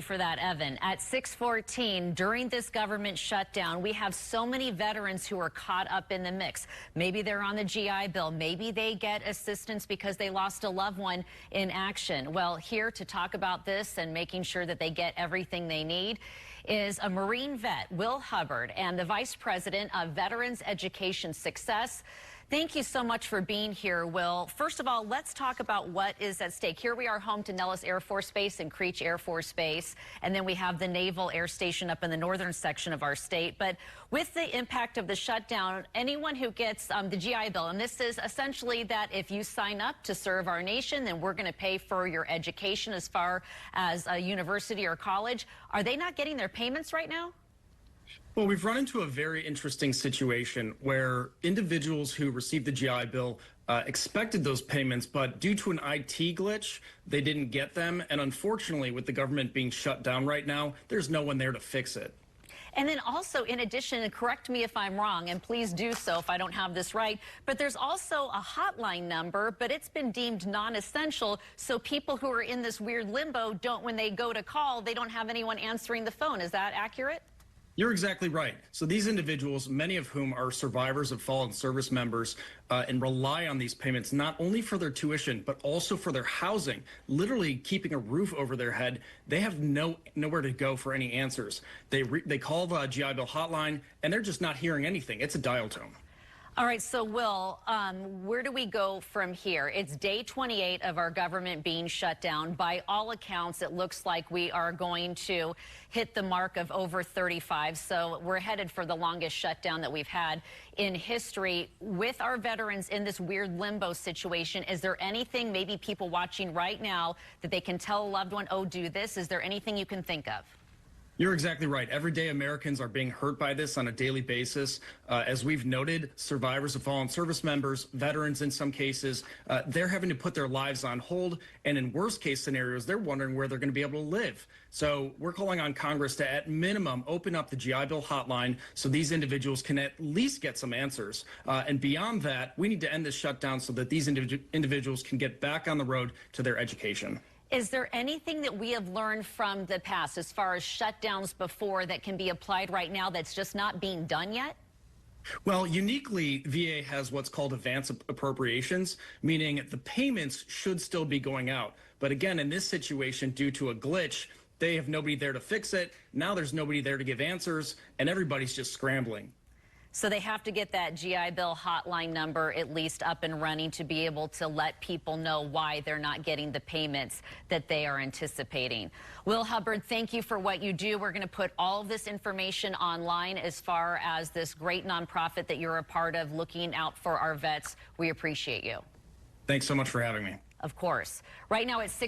For that, Evan. At 6:14, during this government shutdown, we have so many veterans who are caught up in the mix. Maybe they're on the GI Bill. Maybe they get assistance because they lost a loved one in action. Well, here to talk about this and making sure that they get everything they need is a Marine vet, Will Hubbard, and the Vice President of Veterans Education Success. Thank you so much for being here, Will. First of all, let's talk about what is at stake. Here we are home to Nellis Air Force Base and Creech Air Force Base, and then we have the Naval Air Station up in the northern section of our state. But with the impact of the shutdown, anyone who gets the GI Bill, and this is essentially that if you sign up to serve our nation, then we're going to pay for your education as far as a university or college. Are they not getting their payments right now? Well, we've run into a very interesting situation where individuals who received the GI Bill expected those payments, but due to an IT glitch, they didn't get them. And unfortunately, with the government being shut down right now, there's no one there to fix it. And then also, in addition, and correct me if I'm wrong, and please do so if I don't have this right, but there's also a hotline number, but it's been deemed non-essential, so people who are in this weird limbo don't, when they go to call, they don't have anyone answering the phone. Is that accurate? You're exactly right. So these individuals, many of whom are survivors of fallen service members, and rely on these payments not only for their tuition, but also for their housing, literally keeping a roof over their head. They have nowhere to go for any answers. They call the GI Bill hotline, and they're just not hearing anything. It's a dial tone. All right, so Will, where do we go from here? It's day 28 of our government being shut down. By all accounts, it looks like we are going to hit the mark of over 35. So we're headed for the longest shutdown that we've had in history. With our veterans in this weird limbo situation, is there anything, maybe people watching right now, that they can tell a loved one, oh, do this? Is there anything you can think of? You're exactly right. Everyday Americans are being hurt by this on a daily basis. As we've noted, survivors of fallen service members, veterans in some cases, they're having to put their lives on hold. And in worst case scenarios, they're wondering where they're going to be able to live. So we're calling on Congress to, at minimum, open up the GI Bill hotline so these individuals can at least get some answers. And beyond that, we need to end this shutdown so that these individuals can get back on the road to their education. Is there anything that we have learned from the past as far as shutdowns before that can be applied right now that's just not being done yet? Well, uniquely, VA has what's called advance appropriations, meaning the payments should still be going out. But again, in this situation, due to a glitch, they have nobody there to fix it. Now there's nobody there to give answers, and everybody's just scrambling. So they have to get that GI Bill hotline number at least up and running to be able to let people know why they're not getting the payments that they are anticipating. Will Hubbard, thank you for what you do. We're going to put all of this information online as far as this great nonprofit that you're a part of looking out for our vets. We appreciate you. Thanks so much for having me. Of course. Right now it's 6